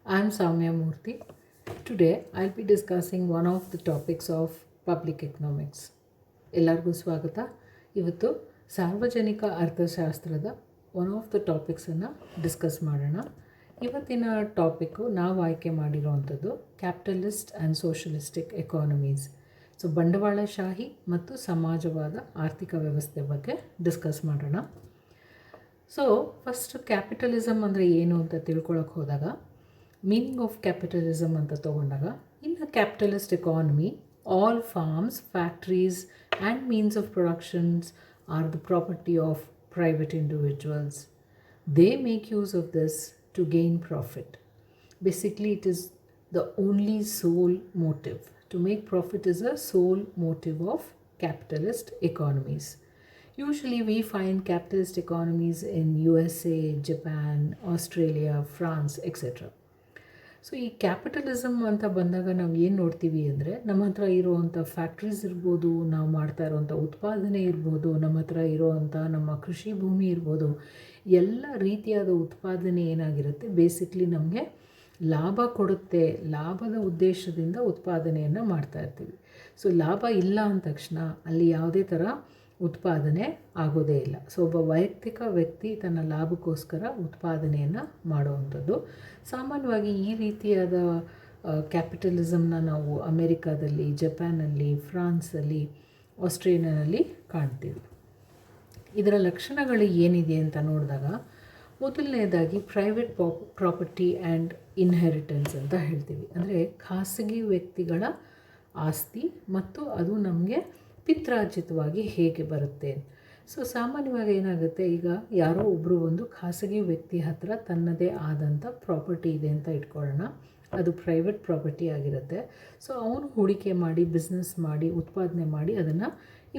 I'm Soumya Murthy. Today I'll be discussing one of the topics of public economics. ಎಲ್ಲರಿಗೂ ಸ್ವಾಗತ. ಇವತ್ತು ಸಾರ್ವಜನಿಕ ಅರ್ಥಶಾಸ್ತ್ರದ ಒನ್ ಆಫ್ ದ ಟಾಪಿಕ್ಸನ್ನು ಡಿಸ್ಕಸ್ ಮಾಡೋಣ. ಇವತ್ತಿನ ಟಾಪಿಕ್ಕು ನಾವು ಆಯ್ಕೆ ಮಾಡಿರೋವಂಥದ್ದು capitalist and socialistic economies. So ಬಂಡವಾಳಶಾಹಿ ಮತ್ತು ಸಮಾಜವಾದ ಆರ್ಥಿಕ ವ್ಯವಸ್ಥೆ ಬಗ್ಗೆ ಡಿಸ್ಕಸ್ ಮಾಡೋಣ. ಸೊ ಫಸ್ಟ್ ಕ್ಯಾಪಿಟಲಿಸಮ್ ಅಂದರೆ ಏನು ಅಂತ ತಿಳ್ಕೊಳಕ್ಕೆ ಹೋದಾಗ, ಮೀನಿಂಗ್ ಆಫ್ ಕ್ಯಾಪಿಟಲಿಸಮ್ ಅಂತ ತೊಗೊಂಡಾಗ, in a capitalist economy all farms, factories and means of productions are the property of private individuals. They make use of this to gain profit. Basically, it is the only sole motive. To make profit is a sole motive of capitalist economies. Usually we find capitalist economies in USA, Japan, Australia, France, etc. So ಈ capitalism ಅಂತ ಬಂದಾಗ ನಾವು ಏನು ನೋಡ್ತೀವಿ ಅಂದರೆ, ನಮ್ಮ ಹತ್ರ ಇರುವಂಥ ಫ್ಯಾಕ್ಟ್ರೀಸ್ ಇರ್ಬೋದು, ನಾವು ಮಾಡ್ತಾ ಇರೋವಂಥ ಉತ್ಪಾದನೆ ಇರ್ಬೋದು, ನಮ್ಮ ಹತ್ರ ಇರೋವಂಥ ನಮ್ಮ ಕೃಷಿ ಭೂಮಿ ಇರ್ಬೋದು, ಎಲ್ಲ ರೀತಿಯಾದ ಉತ್ಪಾದನೆ ಏನಾಗಿರುತ್ತೆ, ಬೇಸಿಕ್ಲಿ ನಮಗೆ ಲಾಭ ಕೊಡುತ್ತೆ. ಲಾಭದ ಉದ್ದೇಶದಿಂದ ಉತ್ಪಾದನೆಯನ್ನು ಮಾಡ್ತಾ ಇರ್ತೀವಿ. ಸೊ ಲಾಭ ಇಲ್ಲ ಅಂದ ತಕ್ಷಣ ಅಲ್ಲಿ ಯಾವುದೇ ಥರ ಉತ್ಪಾದನೆ ಆಗೋದೇ ಇಲ್ಲ. ಸೊ ಒಬ್ಬ ವೈಯಕ್ತಿಕ ವ್ಯಕ್ತಿ ತನ್ನ ಲಾಭಕ್ಕೋಸ್ಕರ ಉತ್ಪಾದನೆಯನ್ನು ಮಾಡುವಂಥದ್ದು. ಸಾಮಾನ್ಯವಾಗಿ ಈ ರೀತಿಯಾದ ಕ್ಯಾಪಿಟಲಿಸಮ್ನ ನಾವು ಅಮೆರಿಕಾದಲ್ಲಿ, ಜಪಾನಲ್ಲಿ, ಫ್ರಾನ್ಸಲ್ಲಿ, ಆಸ್ಟ್ರೇಲಿಯಾನಲ್ಲಿ ಕಾಣ್ತೀವಿ. ಇದರ ಲಕ್ಷಣಗಳು ಏನಿದೆ ಅಂತ ನೋಡಿದಾಗ, ಮೊದಲನೇದಾಗಿ ಪ್ರೈವೇಟ್ ಪ್ರಾಪರ್ಟಿ ಆ್ಯಂಡ್ ಇನ್ಹೆರಿಟೆನ್ಸ್ ಅಂತ ಹೇಳ್ತೀವಿ. ಅಂದರೆ ಖಾಸಗಿ ವ್ಯಕ್ತಿಗಳ ಆಸ್ತಿ ಮತ್ತು ಅದು ನಮಗೆ ಪಿತ್ರಾರ್ಜಿತವಾಗಿ ಹೇಗೆ ಬರುತ್ತೆ. ಸೊ ಸಾಮಾನ್ಯವಾಗಿ ಏನಾಗುತ್ತೆ, ಈಗ ಯಾರೋ ಒಬ್ಬರು ಒಂದು ಖಾಸಗಿ ವ್ಯಕ್ತಿ ಹತ್ರ ತನ್ನದೇ ಆದಂಥ ಪ್ರಾಪರ್ಟಿ ಇದೆ ಅಂತ ಇಟ್ಕೊಳ್ಳೋಣ. ಅದು ಪ್ರೈವೇಟ್ ಪ್ರಾಪರ್ಟಿ ಆಗಿರುತ್ತೆ. ಸೊ ಅವನು ಹೂಡಿಕೆ ಮಾಡಿ, ಬಿಸ್ನೆಸ್ ಮಾಡಿ, ಉತ್ಪಾದನೆ ಮಾಡಿ ಅದನ್ನು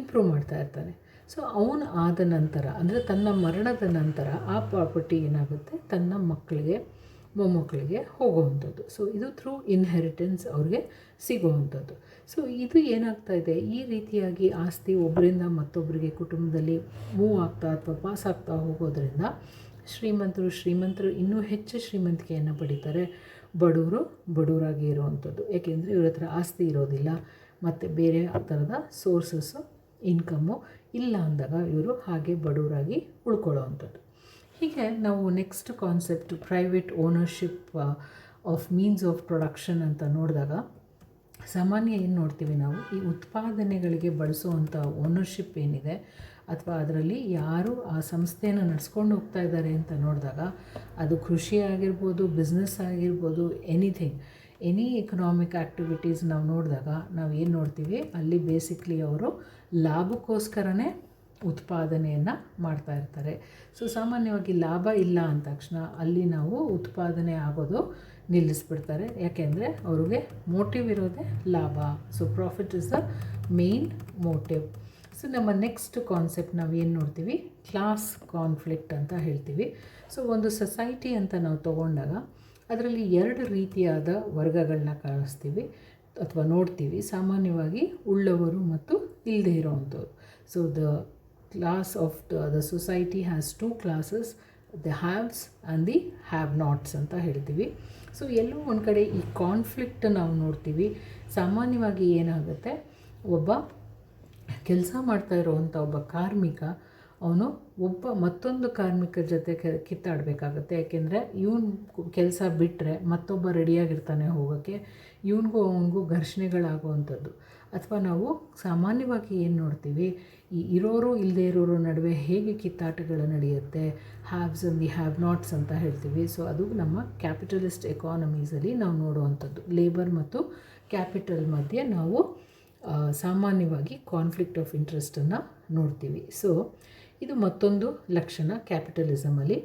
ಇಂಪ್ರೂವ್ ಮಾಡ್ತಾ ಇರ್ತಾನೆ. ಸೊ ಅವನು ಆದ ನಂತರ, ಅಂದರೆ ತನ್ನ ಮರಣದ ನಂತರ ಆ ಪ್ರಾಪರ್ಟಿ ಏನಾಗುತ್ತೆ, ತನ್ನ ಮಕ್ಕಳಿಗೆ, ಮೊಮ್ಮಕ್ಕಳಿಗೆ ಹೋಗುವಂಥದ್ದು. ಸೊ ಇದು ಥ್ರೂ ಇನ್ಹೆರಿಟೆನ್ಸ್ ಅವ್ರಿಗೆ ಸಿಗುವಂಥದ್ದು. ಸೊ ಇದು ಏನಾಗ್ತಾ ಇದೆ, ಈ ರೀತಿಯಾಗಿ ಆಸ್ತಿ ಒಬ್ಬರಿಂದ ಮತ್ತೊಬ್ಬರಿಗೆ ಕುಟುಂಬದಲ್ಲಿ ಮೂವ್ ಆಗ್ತಾ ಅಥವಾ ಪಾಸ್ ಆಗ್ತಾ ಹೋಗೋದ್ರಿಂದ ಶ್ರೀಮಂತರು ಇನ್ನೂ ಹೆಚ್ಚು ಶ್ರೀಮಂತಿಕೆಯನ್ನು ಪಡಿತಾರೆ. ಬಡವರಾಗಿ ಇರುವಂಥದ್ದು. ಏಕೆಂದರೆ ಇವ್ರ ಹತ್ರ ಆಸ್ತಿ ಇರೋದಿಲ್ಲ ಮತ್ತು ಬೇರೆ ಥರದ ಸೋರ್ಸಸ್ಸು ಇನ್ಕಮ್ಮು ಇಲ್ಲ ಅಂದಾಗ ಇವರು ಹಾಗೆ ಬಡವರಾಗಿ ಉಳ್ಕೊಳ್ಳೋವಂಥದ್ದು. ಹೀಗೆ ನಾವು next concept private ownership of means of production ಅಂತ ನೋಡಿದಾಗ, ಸಾಮಾನ್ಯ ಏನು ನೋಡ್ತೀವಿ ನಾವು, ಈ ಉತ್ಪಾದನೆಗಳಿಗೆ ಬಳಸುವಂಥ ಓನರ್ಶಿಪ್ ಏನಿದೆ ಅಥವಾ ಅದರಲ್ಲಿ ಯಾರು ಆ ಸಂಸ್ಥೆಯನ್ನು ನಡೆಸ್ಕೊಂಡು ಹೋಗ್ತಾ ಇದ್ದಾರೆ ಅಂತ ನೋಡಿದಾಗ, ಅದು ಕೃಷಿ ಆಗಿರ್ಬೋದು, ಬಿಸ್ನೆಸ್ ಆಗಿರ್ಬೋದು, ಎನಿ ಎಕನಾಮಿಕ್ ಆ್ಯಕ್ಟಿವಿಟೀಸ್ ನಾವು ನೋಡಿದಾಗ ನಾವು ಏನು ನೋಡ್ತೀವಿ, ಅಲ್ಲಿ ಬೇಸಿಕ್ಲಿ ಅವರು ಲಾಭಕ್ಕೋಸ್ಕರನೇ ಉತ್ಪಾದನೆಯನ್ನು ಮಾಡ್ತಾ ಇರ್ತಾರೆ. ಸೊ ಸಾಮಾನ್ಯವಾಗಿ ಲಾಭ ಇಲ್ಲ ಅಂದ ತಕ್ಷಣ ಅಲ್ಲಿ ನಾವು ಉತ್ಪಾದನೆ ಆಗೋದು ನಿಲ್ಲಿಸ್ಬಿಡ್ತಾರೆ. ಯಾಕೆಂದರೆ ಅವ್ರಿಗೆ ಮೋಟಿವ್ ಇರೋದೇ ಲಾಭ. So profit is the main motive. So ನಮ್ಮ ನೆಕ್ಸ್ಟ್ ಕಾನ್ಸೆಪ್ಟ್ ನಾವು ಏನು ನೋಡ್ತೀವಿ, ಕ್ಲಾಸ್ ಕಾನ್ಫ್ಲಿಕ್ಟ್ ಅಂತ ಹೇಳ್ತೀವಿ. ಸೊ ಒಂದು ಸೊಸೈಟಿ ಅಂತ ನಾವು ತೊಗೊಂಡಾಗ ಅದರಲ್ಲಿ ಎರಡು ರೀತಿಯಾದ ವರ್ಗಗಳನ್ನ ಕಾಣಿಸ್ತೀವಿ ಅಥವಾ ನೋಡ್ತೀವಿ. ಸಾಮಾನ್ಯವಾಗಿ ಉಳ್ಳವರು ಮತ್ತು ಇಲ್ಲದೆ ಇರೋವಂಥವ್ರು. So the class of the society has two classes, the haves and the have nots ಅಂತ ಹೇಳ್ತೀವಿ. ಸೊ ಎಲ್ಲೋ ಒಂದು ಕಡೆ ಈ ಕಾನ್ಫ್ಲಿಕ್ಟ್ ನಾವು ನೋಡ್ತೀವಿ. ಸಾಮಾನ್ಯವಾಗಿ ಏನಾಗುತ್ತೆ, ಒಬ್ಬ ಕೆಲಸ ಮಾಡ್ತಾ ಇರೋವಂಥ ಒಬ್ಬ ಕಾರ್ಮಿಕ, ಅವನು ಮತ್ತೊಂದು ಕಾರ್ಮಿಕರ ಜೊತೆ ಕಿತ್ತಾಡಬೇಕಾಗತ್ತೆ. ಯಾಕೆಂದರೆ ಇವನು ಕೆಲಸ ಬಿಟ್ಟರೆ ಮತ್ತೊಬ್ಬ ರೆಡಿಯಾಗಿರ್ತಾನೆ ಹೋಗೋಕ್ಕೆ, ಅವನಿಗೂ ಘರ್ಷಣೆಗಳಾಗುವಂಥದ್ದು. ಅಥವಾ ನಾವು ಸಾಮಾನ್ಯವಾಗಿ ಏನು ನೋಡ್ತೀವಿ, ಈ ಇರೋರು ಇಲ್ಲದೆ ಇರೋರು ನಡುವೆ ಹೇಗೆ ಕಿತ್ತಾಟಗಳು ನಡೆಯುತ್ತೆ, haves and the have knots ಅಂತ ಹೇಳ್ತೀವಿ. ಸೊ ಅದು ನಮ್ಮ ಕ್ಯಾಪಿಟಲಿಸ್ಟ್ ಎಕಾನಮೀಸಲ್ಲಿ ನಾವು ನೋಡುವಂಥದ್ದು. ಲೇಬರ್ ಮತ್ತು ಕ್ಯಾಪಿಟಲ್ ಮಧ್ಯೆ ನಾವು ಸಾಮಾನ್ಯವಾಗಿ ಕಾನ್ಫ್ಲಿಕ್ಟ್ ಆಫ್ ಇಂಟ್ರೆಸ್ಟನ್ನು ನೋಡ್ತೀವಿ. ಸೊ ಇದು ಮತ್ತೊಂದು ಲಕ್ಷಣ ಕ್ಯಾಪಿಟಲಿಸಮಲ್ಲಿ.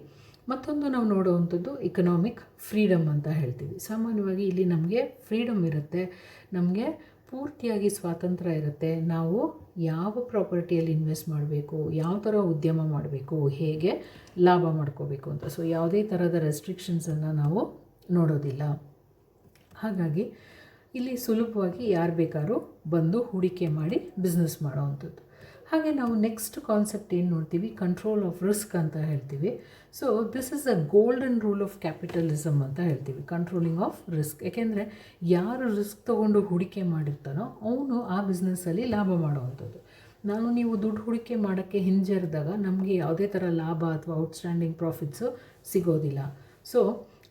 ಮತ್ತೊಂದು ನಾವು ನೋಡುವಂಥದ್ದು ಇಕನಾಮಿಕ್ ಫ್ರೀಡಮ್ ಅಂತ ಹೇಳ್ತೀವಿ. ಸಾಮಾನ್ಯವಾಗಿ ಇಲ್ಲಿ ನಮಗೆ ಫ್ರೀಡಮ್ ಇರುತ್ತೆ, ನಮಗೆ ಪೂರ್ತಿಯಾಗಿ ಸ್ವಾತಂತ್ರ್ಯ ಇರುತ್ತೆ. ನಾವು ಯಾವ ಪ್ರಾಪರ್ಟಿಯಲ್ಲಿ ಇನ್ವೆಸ್ಟ್ ಮಾಡಬೇಕು, ಯಾವ ಥರ ಉದ್ಯಮ ಮಾಡಬೇಕು, ಹೇಗೆ ಲಾಭ ಮಾಡ್ಕೋಬೇಕು ಅಂತ. ಸೊ ಯಾವುದೇ ಥರದ ರೆಸ್ಟ್ರಿಕ್ಷನ್ಸನ್ನು ನಾವು ನೋಡೋದಿಲ್ಲ. ಹಾಗಾಗಿ ಇಲ್ಲಿ ಸುಲಭವಾಗಿ ಯಾರು ಬೇಕಾದ್ರೂ ಬಂದು ಹೂಡಿಕೆ ಮಾಡಿ ಬಿಸ್ನೆಸ್ ಮಾಡೋವಂಥದ್ದು. ಹಾಗೆ ನಾವು ನೆಕ್ಸ್ಟ್ ಕಾನ್ಸೆಪ್ಟ್ ಏನು ನೋಡ್ತೀವಿ, ಕಂಟ್ರೋಲ್ ಆಫ್ ರಿಸ್ಕ್ ಅಂತ ಹೇಳ್ತೀವಿ. So this is a golden rule of capitalism ಅಂತ ಹೇಳ್ತೀವಿ, ಕಂಟ್ರೋಲಿಂಗ್ ಆಫ್ ರಿಸ್ಕ್. ಯಾಕೆಂದರೆ ಯಾರು ರಿಸ್ಕ್ ತೊಗೊಂಡು ಹೂಡಿಕೆ ಮಾಡಿರ್ತಾನೋ ಅವನು ಆ ಬಿಸ್ನೆಸ್ಸಲ್ಲಿ ಲಾಭ ಮಾಡುವಂಥದ್ದು. ನೀವು ದುಡ್ಡು ಹೂಡಿಕೆ ಮಾಡೋಕ್ಕೆ ಹಿಂಜರಿದಾಗ ನಮಗೆ ಯಾವುದೇ ಥರ ಲಾಭ ಅಥವಾ ಔಟ್ಸ್ಟ್ಯಾಂಡಿಂಗ್ ಪ್ರಾಫಿಟ್ಸು ಸಿಗೋದಿಲ್ಲ. ಸೊ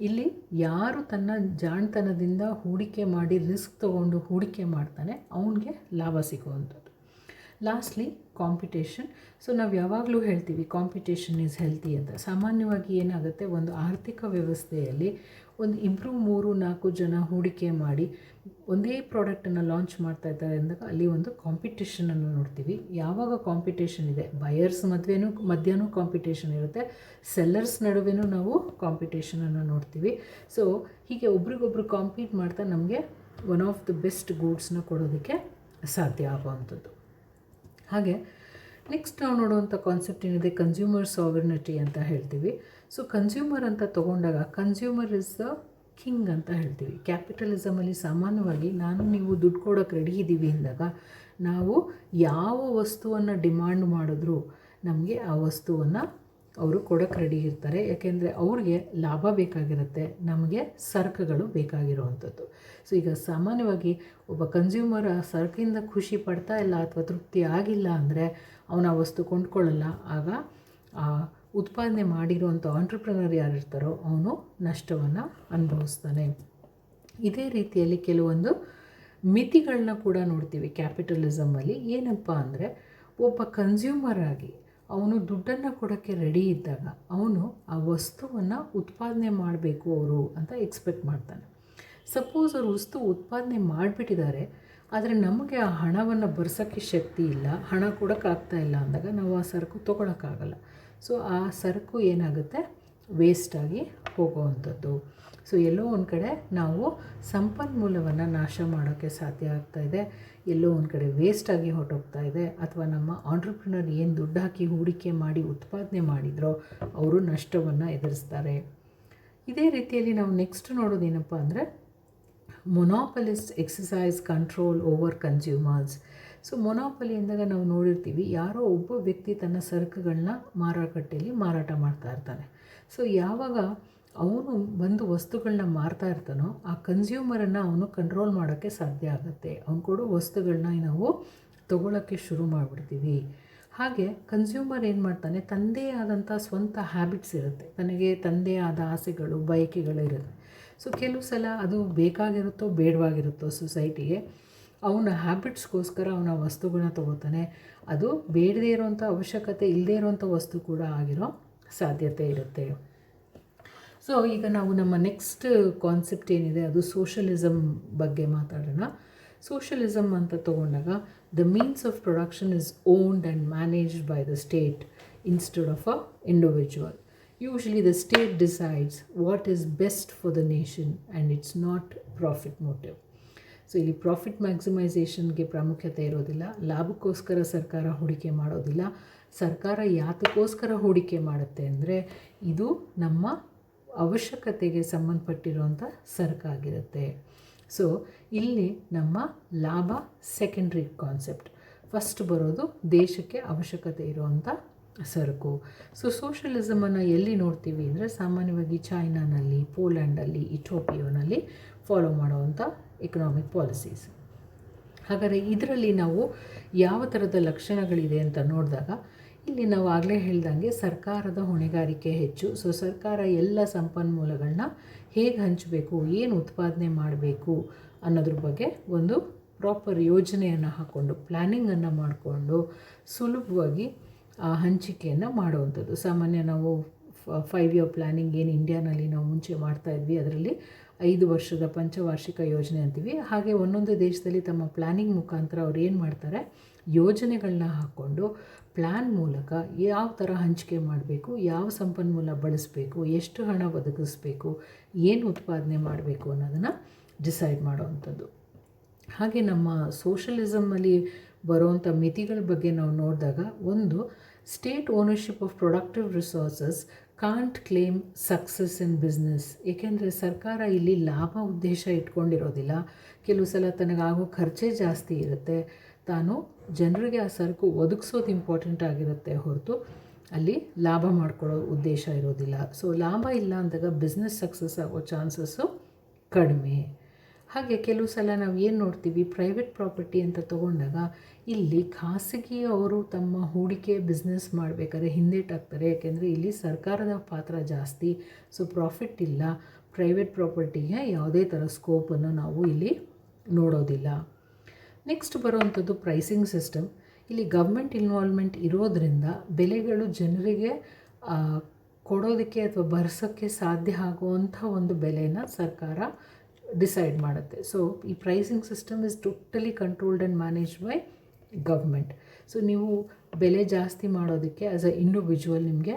ಇಲ್ಲಿ ಯಾರು ತನ್ನ ಜಾಣತನದಿಂದ ಹೂಡಿಕೆ ಮಾಡಿ ರಿಸ್ಕ್ ತೊಗೊಂಡು ಹೂಡಿಕೆ ಮಾಡ್ತಾನೆ ಅವನಿಗೆ ಲಾಭ ಸಿಗುವಂಥದ್ದು. Lastly competition. ಸೊ ನಾವು ಯಾವಾಗಲೂ ಹೇಳ್ತೀವಿ ಕಾಂಪಿಟೇಷನ್ ಈಸ್ ಹೆಲ್ತಿ ಅಂತ. ಸಾಮಾನ್ಯವಾಗಿ ಏನಾಗುತ್ತೆ, ಒಂದು ಆರ್ಥಿಕ ವ್ಯವಸ್ಥೆಯಲ್ಲಿ ಒಂದು 2-3-4 ಜನ ಹೂಡಿಕೆ ಮಾಡಿ ಒಂದೇ ಪ್ರಾಡಕ್ಟನ್ನು ಲಾಂಚ್ ಮಾಡ್ತಾ ಇದ್ದಾರೆ ಅಂದಾಗ ಅಲ್ಲಿ ಒಂದು ಕಾಂಪಿಟೇಷನನ್ನು ನೋಡ್ತೀವಿ. ಯಾವಾಗ ಕಾಂಪಿಟೇಷನ್ ಇದೆ, ಬಯರ್ಸ್ ಮಧ್ಯನೂ ಕಾಂಪಿಟೇಷನ್ ಇರುತ್ತೆ, ಸೆಲ್ಲರ್ಸ್ ನಡುವೆನೂ ನಾವು ಕಾಂಪಿಟೇಷನನ್ನು ನೋಡ್ತೀವಿ. ಸೊ ಹೀಗೆ ಒಬ್ರಿಗೊಬ್ರು ಕಾಂಪೀಟ್ ಮಾಡ್ತಾ ನಮಗೆ ಒನ್ ಆಫ್ ದ ಬೆಸ್ಟ್ ಗೂಡ್ಸ್ನ ಕೊಡೋದಕ್ಕೆ ಸಾಧ್ಯ ಆಗುವಂಥದ್ದು. ಹಾಗೆ ನೆಕ್ಸ್ಟ್ ನಾವು ನೋಡುವಂಥ ಕಾನ್ಸೆಪ್ಟ್ ಏನಿದೆ, ಕನ್ಸ್ಯೂಮರ್ ಸಾವರ್ನಿಟಿ ಅಂತ ಹೇಳ್ತೀವಿ. ಸೊ ಕನ್ಸ್ಯೂಮರ್ ಅಂತ ತೊಗೊಂಡಾಗ ಕನ್ಸ್ಯೂಮರ್ ಇಸ್ ದ ಕಿಂಗ್ ಅಂತ ಹೇಳ್ತೀವಿ. ಕ್ಯಾಪಿಟಲಿಸಮಲ್ಲಿ ಸಾಮಾನ್ಯವಾಗಿ ನೀವು ದುಡ್ಡು ಕೊಡೋಕ್ಕೆ ರೆಡಿ ಇದ್ದೀವಿ ಅಂದಾಗ ನಾವು ಯಾವ ವಸ್ತುವನ್ನು ಡಿಮಾಂಡ್ ಮಾಡಿದ್ರೂ ನಮಗೆ ಆ ವಸ್ತುವನ್ನು ಅವರು ಕೊಡೋಕ್ಕೆ ರೆಡಿ ಇರ್ತಾರೆ. ಯಾಕೆಂದರೆ ಅವ್ರಿಗೆ ಲಾಭ ಬೇಕಾಗಿರುತ್ತೆ, ನಮಗೆ ಸರಕುಗಳು ಬೇಕಾಗಿರುವಂಥದ್ದು. ಸೊ ಈಗ ಸಾಮಾನ್ಯವಾಗಿ ಒಬ್ಬ ಕನ್ಸ್ಯೂಮರ್ ಆ ಸರಕಿಂದ ಖುಷಿ ಪಡ್ತಾ ಇಲ್ಲ ಅಥವಾ ತೃಪ್ತಿ ಆಗಿಲ್ಲ ಅಂದರೆ ಅವನ ಆ ವಸ್ತು ಕೊಂಡ್ಕೊಳ್ಳಲ್ಲ. ಆಗ ಆ ಉತ್ಪಾದನೆ ಮಾಡಿರುವಂಥ ಆಂಟ್ರಪ್ರನರ್ ಯಾರಿರ್ತಾರೋ ಅವನು ನಷ್ಟವನ್ನು ಅನುಭವಿಸ್ತಾನೆ. ಇದೇ ರೀತಿಯಲ್ಲಿ ಕೆಲವೊಂದು ಮಿತಿಗಳನ್ನ ಕೂಡ ನೋಡ್ತೀವಿ ಕ್ಯಾಪಿಟಲಿಸಮಲ್ಲಿ. ಏನಪ್ಪ ಅಂದರೆ, ಒಬ್ಬ ಕನ್ಸ್ಯೂಮರ್ ಆಗಿ ಅವನು ದುಡ್ಡನ್ನು ಕೊಡೋಕ್ಕೆ ರೆಡಿ ಇದ್ದಾಗ ಅವನು ಆ ವಸ್ತುವನ್ನು ಉತ್ಪಾದನೆ ಮಾಡಬೇಕು ಅವರು ಅಂತ ಎಕ್ಸ್ಪೆಕ್ಟ್ ಮಾಡ್ತಾನೆ. ಸಪೋಸ್ ಅವರು ವಸ್ತು ಉತ್ಪಾದನೆ ಮಾಡಿಬಿಟ್ಟಿದ್ದಾರೆ, ಆದರೆ ನಮಗೆ ಆ ಹಣವನ್ನು ಬರ್ಸೋಕ್ಕೆ ಶಕ್ತಿ ಇಲ್ಲ, ಹಣ ಕೊಡೋಕ್ಕಾಗ್ತಾ ಇಲ್ಲ ಅಂದಾಗ ನಾವು ಆ ಸರಕು ತೊಗೊಳಕ್ಕಾಗಲ್ಲ. ಸೊ ಆ ಸರಕು ಏನಾಗುತ್ತೆ, ವೇಸ್ಟಾಗಿ ಹೋಗುವಂಥದ್ದು. ಸೊ ಎಲ್ಲೋ ಒಂದು ಕಡೆ ನಾವು ಸಂಪನ್ಮೂಲವನ್ನು ನಾಶ ಮಾಡೋಕ್ಕೆ ಸಾಧ್ಯ ಆಗ್ತಾಯಿದೆ, ಎಲ್ಲೋ ಒಂದು ಕಡೆ ವೇಸ್ಟಾಗಿ ಹೊರಟೋಗ್ತಾ ಇದೆ, ಅಥವಾ ನಮ್ಮ ಆಂಟ್ರಪ್ರಿನರ್ ಏನು ದುಡ್ಡು ಹಾಕಿ ಹೂಡಿಕೆ ಮಾಡಿ ಉತ್ಪಾದನೆ ಮಾಡಿದ್ರೋ ಅವರು ನಷ್ಟವನ್ನು ಎದುರಿಸ್ತಾರೆ. ಇದೇ ರೀತಿಯಲ್ಲಿ ನಾವು ನೆಕ್ಸ್ಟ್ ನೋಡೋದೇನಪ್ಪ ಅಂದರೆ, monopolist exercise control over consumers. So monopoly ಅಂದಾಗ ನಾವು ನೋಡಿರ್ತೀವಿ, ಯಾರೋ ಒಬ್ಬ ವ್ಯಕ್ತಿ ತನ್ನ ಸರಕುಗಳನ್ನ ಮಾರುಕಟ್ಟೆಯಲ್ಲಿ ಮಾರಾಟ ಮಾಡ್ತಾ ಇರ್ತಾನೆ. ಸೊ ಯಾವಾಗ ಅವನು ಒಂದು ವಸ್ತುಗಳನ್ನ ಮಾರ್ತಾ ಇರ್ತಾನೋ ಆ ಕನ್ಸ್ಯೂಮರನ್ನು ಅವನು ಕಂಟ್ರೋಲ್ ಮಾಡೋಕ್ಕೆ ಸಾಧ್ಯ ಆಗುತ್ತೆ. ಅವನು ಕೊಡೋ ವಸ್ತುಗಳನ್ನ ನಾವು ತೊಗೊಳಕ್ಕೆ ಶುರು ಮಾಡಿಬಿಡ್ತೀವಿ. ಹಾಗೆ ಕನ್ಸ್ಯೂಮರ್ ಏನು ಮಾಡ್ತಾನೆ, ತನ್ನದೇ ಆದಂಥ ಸ್ವಂತ ಹ್ಯಾಬಿಟ್ಸ್ ಇರುತ್ತೆ, ತನಗೆ ತನ್ನದೇ ಆದ ಆಸೆಗಳು ಬಯಕೆಗಳು ಇರುತ್ತೆ. ಸೊ ಕೆಲವು ಸಲ ಅದು ಬೇಕಾಗಿರುತ್ತೋ ಬೇಡವಾಗಿರುತ್ತೋ ಸೊಸೈಟಿಗೆ, ಅವನ ಹ್ಯಾಬಿಟ್ಸ್ಗೋಸ್ಕರ ಅವನ ವಸ್ತುಗಳನ್ನ ತೊಗೋತಾನೆ. ಅದು ಬೇಡದೇ ಇರೋವಂಥ ಅವಶ್ಯಕತೆ ಇಲ್ಲದೇ ಇರೋವಂಥ ವಸ್ತು ಕೂಡ ಆಗಿರೋ ಸಾಧ್ಯತೆ ಇರುತ್ತೆ. ಸೊ ಈಗ ನಾವು ನಮ್ಮ ನೆಕ್ಸ್ಟ್ ಕಾನ್ಸೆಪ್ಟ್ ಏನಿದೆ ಅದು ಸೋಷಲಿಸಮ್ ಬಗ್ಗೆ ಮಾತಾಡೋಣ. ಸೋಷಲಿಸಮ್ ಅಂತ ತೊಗೊಂಡಾಗ the means of production is owned and managed by the state instead of a individual. Usually the state decides what is best for the nation and it's not profit motive. So ಇಲ್ಲಿ profit ಮ್ಯಾಕ್ಸಿಮೈಸೇಷನ್ಗೆ ಪ್ರಾಮುಖ್ಯತೆ ಇರೋದಿಲ್ಲ, ಲಾಭಕ್ಕೋಸ್ಕರ ಸರ್ಕಾರ ಹೂಡಿಕೆ ಮಾಡೋದಿಲ್ಲ. ಸರ್ಕಾರ ಯಾತಕ್ಕೋಸ್ಕರ ಹೂಡಿಕೆ ಮಾಡುತ್ತೆ ಅಂದರೆ ಇದು ನಮ್ಮ ಅವಶ್ಯಕತೆಗೆ ಸಂಬಂಧಪಟ್ಟಿರುವಂಥ ಸರಕಾಗಿರುತ್ತೆ. ಸೊ ಇಲ್ಲಿ ನಮ್ಮ ಲಾಭ ಸೆಕೆಂಡ್ರಿ ಕಾನ್ಸೆಪ್ಟ್, ಫಸ್ಟ್ ಬರೋದು ದೇಶಕ್ಕೆ ಅವಶ್ಯಕತೆ ಇರುವಂಥ ಸರಕು. ಸೊ ಸೋಷಲಿಸಮನ್ನು ಎಲ್ಲಿ ನೋಡ್ತೀವಿ ಅಂದರೆ ಸಾಮಾನ್ಯವಾಗಿ ಚೈನಾನಲ್ಲಿ, ಪೋಲ್ಯಾಂಡಲ್ಲಿ, ಇಥೋಪಿಯಾನಲ್ಲಿ ಫಾಲೋ ಮಾಡುವಂಥ ಎಕನಾಮಿಕ್ ಪಾಲಿಸೀಸ್. ಹಾಗಾದರೆ ಇದರಲ್ಲಿ ನಾವು ಯಾವ ಥರದ ಲಕ್ಷಣಗಳಿದೆ ಅಂತ ನೋಡಿದಾಗ ಇಲ್ಲಿ ನಾವು ಆಗಲೇ ಹೇಳ್ದಂಗೆ ಸರ್ಕಾರದ ಹೊಣೆಗಾರಿಕೆ ಹೆಚ್ಚು. ಸೊ ಸರ್ಕಾರ ಎಲ್ಲ ಸಂಪನ್ಮೂಲಗಳನ್ನ ಹೇಗೆ ಹಂಚಬೇಕು, ಏನು ಉತ್ಪಾದನೆ ಮಾಡಬೇಕು ಅನ್ನೋದ್ರ ಬಗ್ಗೆ ಒಂದು ಪ್ರಾಪರ್ ಯೋಜನೆಯನ್ನು ಹಾಕ್ಕೊಂಡು ಪ್ಲ್ಯಾನಿಂಗನ್ನು ಮಾಡಿಕೊಂಡು ಸುಲಭವಾಗಿ ಆ ಹಂಚಿಕೆಯನ್ನು ಮಾಡುವಂಥದ್ದು. ಸಾಮಾನ್ಯ ನಾವು 5 ಇಯರ್ ಪ್ಲ್ಯಾನಿಂಗ್ ಏನು ಇಂಡಿಯಾನಲ್ಲಿ ನಾವು ಮುಂಚೆ ಮಾಡ್ತಾಯಿದ್ವಿ, ಅದರಲ್ಲಿ 5 ವರ್ಷದ ಪಂಚವಾರ್ಷಿಕ ಯೋಜನೆ ಅಂತೀವಿ. ಹಾಗೆ ಒಂದೊಂದು ದೇಶದಲ್ಲಿ ತಮ್ಮ ಪ್ಲ್ಯಾನಿಂಗ್ ಮುಖಾಂತರ ಅವ್ರು ಏನು ಮಾಡ್ತಾರೆ, ಯೋಜನೆಗಳನ್ನ ಹಾಕ್ಕೊಂಡು ಪ್ಲ್ಯಾನ್ ಮೂಲಕ ಯಾವ ಥರ ಹಂಚಿಕೆ ಮಾಡಬೇಕು, ಯಾವ ಸಂಪನ್ಮೂಲ ಬಳಸಬೇಕು, ಎಷ್ಟು ಹಣ ಒದಗಿಸ್ಬೇಕು, ಏನು ಉತ್ಪಾದನೆ ಮಾಡಬೇಕು ಅನ್ನೋದನ್ನು ಡಿಸೈಡ್ ಮಾಡೋವಂಥದ್ದು. ಹಾಗೆ ನಮ್ಮ ಸೋಷಲಿಸಮಲ್ಲಿ ಬರುವಂಥ ಮಿತಿಗಳ ಬಗ್ಗೆ ನಾವು ನೋಡಿದಾಗ, ಒಂದು, state ownership of productive resources can't claim success in business. ಏಕೆಂದರೆ ಸರ್ಕಾರ ಇಲ್ಲಿ ಲಾಭ ಉದ್ದೇಶ ಇಟ್ಕೊಂಡಿರೋದಿಲ್ಲ. ಕೆಲವು ಸಲ ತನಗಾಗೋ ಖರ್ಚೇ ಜಾಸ್ತಿ ಇರುತ್ತೆ. ತಾನು ಜನರಿಗೆ ಆ ಸರಕು ಒದಗಿಸೋದು ಇಂಪಾರ್ಟೆಂಟ್ ಆಗಿರುತ್ತೆ ಹೊರತು ಅಲ್ಲಿ ಲಾಭ ಮಾಡ್ಕೊಳ್ಳೋ ಉದ್ದೇಶ ಇರೋದಿಲ್ಲ. ಸೊ ಲಾಭ ಇಲ್ಲ ಅಂದಾಗ ಬಿಸ್ನೆಸ್ ಸಕ್ಸಸ್ ಆಗೋ ಚಾನ್ಸಸ್ಸು ಕಡಿಮೆ. ಹಾಗೆ ಕೆಲವು ಸಲ ನಾವು ಏನು ನೋಡ್ತೀವಿ, ಪ್ರೈವೇಟ್ ಪ್ರಾಪರ್ಟಿ ಅಂತ ತೊಗೊಂಡಾಗ ಇಲ್ಲಿ ಖಾಸಗಿ ಅವರು ತಮ್ಮ ಹೂಡಿಕೆ ಬಿಸ್ನೆಸ್ ಮಾಡಬೇಕಾದ್ರೆ ಹಿಂದೇಟಾಗ್ತಾರೆ. ಯಾಕೆಂದರೆ ಇಲ್ಲಿ ಸರ್ಕಾರದ ಪಾತ್ರ ಜಾಸ್ತಿ. ಸೊ ಪ್ರಾಫಿಟ್ ಇಲ್ಲ, ಪ್ರೈವೇಟ್ ಪ್ರಾಪರ್ಟಿಗೆ ಯಾವುದೇ ಥರ ಸ್ಕೋಪನ್ನು ನಾವು ಇಲ್ಲಿ ನೋಡೋದಿಲ್ಲ. ನೆಕ್ಸ್ಟ್ ಬರುವಂಥದ್ದು ಪ್ರೈಸಿಂಗ್ ಸಿಸ್ಟಮ್. ಇಲ್ಲಿ ಗೌರ್ಮೆಂಟ್ ಇನ್ವಾಲ್ವ್ಮೆಂಟ್ ಇರೋದರಿಂದ ಬೆಲೆಗಳು ಜನರಿಗೆ ಕೊಡೋದಕ್ಕೆ ಅಥವಾ ಭರಿಸೋಕ್ಕೆ ಸಾಧ್ಯ ಆಗುವಂಥ ಒಂದು ಬೆಲೆನ ಸರ್ಕಾರ ಡಿಸೈಡ್ ಮಾಡುತ್ತೆ. ಸೊ ಈ pricing system is totally controlled and managed by government. So ನೀವು ಬೆಲೆ ಜಾಸ್ತಿ ಮಾಡೋದಕ್ಕೆ ಆ್ಯಸ್ ಅ ಇಂಡಿವಿಜುವಲ್ ನಿಮಗೆ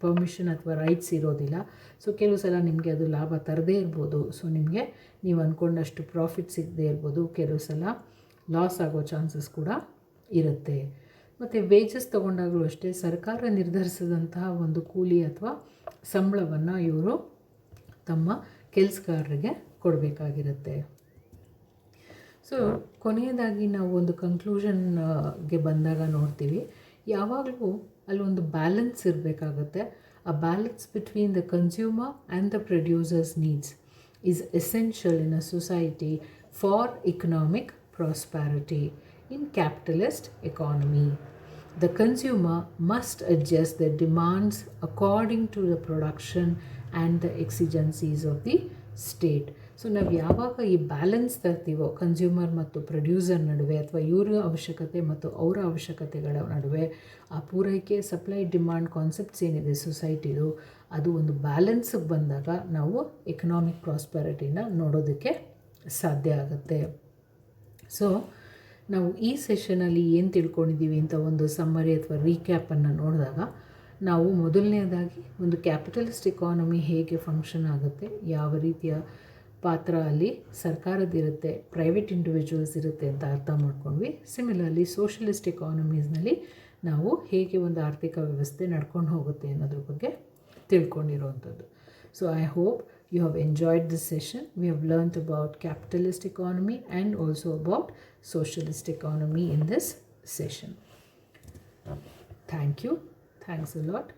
ಪರ್ಮಿಷನ್ ಅಥವಾ ರೈಟ್ಸ್ ಇರೋದಿಲ್ಲ. ಸೊ ಕೆಲವು ಸಲ ನಿಮಗೆ ಅದು ಲಾಭ ತರದೇ ಇರ್ಬೋದು. ಸೊ ನಿಮಗೆ ನೀವು ಅಂದ್ಕೊಂಡಷ್ಟು ಪ್ರಾಫಿಟ್ ಸಿಗದೇ ಇರ್ಬೋದು. ಕೆಲವು ಸಲ ಲಾಸ್ ಆಗೋ ಚಾನ್ಸಸ್ ಕೂಡ ಇರುತ್ತೆ. ಮತ್ತು ವೇಜಸ್ ತೊಗೊಂಡಾಗಲೂ ಅಷ್ಟೇ, ಸರ್ಕಾರ ನಿರ್ಧರಿಸಿದಂತಹ ಒಂದು ಕೂಲಿ ಅಥವಾ ಸಂಬಳವನ್ನು ಇವರು ತಮ್ಮ ಕೆಲಸಗಾರರಿಗೆ ಕೊಡಬೇಕಾಗಿರುತ್ತೆ. ಸೊ ಕೊನೆಯದಾಗಿ ನಾವು ಒಂದು ಕನ್ಕ್ಲೂಷನ್ಗೆ ಬಂದಾಗ ನೋಡ್ತೀವಿ, ಯಾವಾಗಲೂ ಅಲ್ಲೊಂದು ಬ್ಯಾಲೆನ್ಸ್ ಇರಬೇಕಾಗುತ್ತೆ. ಆ balance between the consumer and the producers needs is essential in a society for economic prosperity in capitalist economy. The consumer must adjust their demands according to the production and the exigencies of the state. So ನಾವು ಯಾವಾಗ ಈ balance ತರ್ತೀವೋ consumer ಮತ್ತು producer ನಡುವೆ, ಅಥವಾ ಇವರ ಅವಶ್ಯಕತೆ ಮತ್ತು ಅವರ ಅವಶ್ಯಕತೆಗಳ ನಡುವೆ, ಆ ಪೂರೈಕೆ ಸಪ್ಲೈ ಡಿಮಾಂಡ್ ಕಾನ್ಸೆಪ್ಟ್ಸ್ ಏನಿದೆ ಸೊಸೈಟಿದು, ಅದು ಒಂದು ಬ್ಯಾಲೆನ್ಸಿಗೆ ಬಂದಾಗ ನಾವು ಎಕನಾಮಿಕ್ ಪ್ರಾಸ್ಪೆರಿಟಿನ ನೋಡೋದಕ್ಕೆ ಸಾಧ್ಯ ಆಗುತ್ತೆ. ಸೊ ನಾವು ಈ ಸೆಷನಲ್ಲಿ ಏನು ತಿಳ್ಕೊಂಡಿದ್ದೀವಿ ಅಂತ ಒಂದು ಸಮ್ಮರಿ ಅಥವಾ ರೀಕ್ಯಾಪನ್ನು ನೋಡಿದಾಗ, ನಾವು ಮೊದಲನೇದಾಗಿ ಒಂದು ಕ್ಯಾಪಿಟಲಿಸ್ಟ್ ಎಕಾನಮಿ ಹೇಗೆ ಫಂಕ್ಷನ್ ಆಗುತ್ತೆ, ಯಾವ ರೀತಿಯ ಪಾತ್ರ ಅಲ್ಲಿ ಸರ್ಕಾರದಿರುತ್ತೆ, ಪ್ರೈವೇಟ್ ಇಂಡಿವಿಜುವಲ್ಸ್ ಇರುತ್ತೆ ಅಂತ ಅರ್ಥ ಮಾಡ್ಕೊಂಡ್ವಿ. ಸಿಮಿಲರ್ಲಿ ಸೋಷಲಿಸ್ಟ್ ಎಕಾನಮೀಸ್ನಲ್ಲಿ ನಾವು ಹೇಗೆ ಒಂದು ಆರ್ಥಿಕ ವ್ಯವಸ್ಥೆ ನಡ್ಕೊಂಡು ಹೋಗುತ್ತೆ ಅನ್ನೋದ್ರ ಬಗ್ಗೆ ತಿಳ್ಕೊಂಡಿರೋವಂಥದ್ದು. So I hope you have enjoyed this session. We have learnt about capitalist economy and also about socialist economy in this session. Thank you. Thanks a lot.